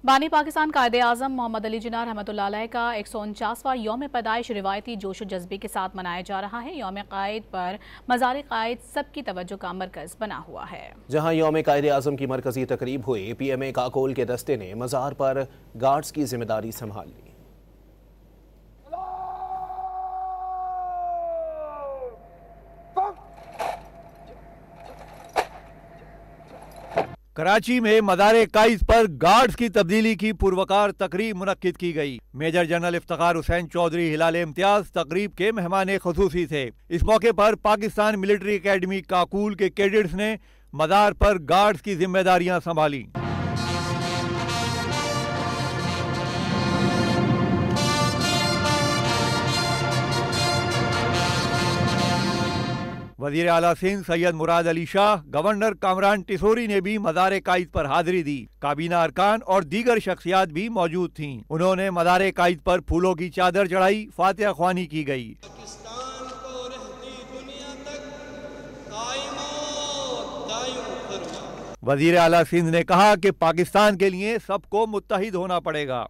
बानी पाकिस्तान कायदे आज़म मोहम्मद अली जिन्ना रहमतुल्लाह अलैह का 149वां यौम पैदाइश रिवायती जोश जज्बे के साथ मनाया जा रहा है। यौम कायद पर मज़ार कायद सबकी तवज्जो का मरकज़ बना हुआ है। जहां यौम कायदे आज़म की मरकजी तकरीब हुई, PMA काकोल के दस्ते ने मज़ार पर गार्ड्स की जिम्मेदारी संभाल ली। कराची में मज़ार काइद पर गार्ड्स की तब्दीली की पुरवकार तकरीब मुनक्किद की गई। मेजर जनरल इफ्तिखार हुसैन चौधरी हिलाल इम्तियाज तकरीब के मेहमान खसूसी थे। इस मौके पर पाकिस्तान मिलिट्री एकेडमी काकूल के कैडेट्स ने मज़ार पर गार्ड्स की जिम्मेदारियां संभाली। वज़ीर आला सिंध सैयद मुराद अली शाह, गवर्नर कामरान टिसोरी ने भी मज़ार काइद पर हाजिरी दी। काबीना अरकान और दीगर शख्सियात भी मौजूद थीं। उन्होंने मज़ार काइद पर फूलों की चादर चढ़ाई, फातिहा ख्वानी की गई। पाकिस्तान को रहती दुनिया तक कायम और दायम फरमा। वज़ीर आला सिंध ने कहा कि पाकिस्तान के लिए सबको मुत्तहिद होना पड़ेगा।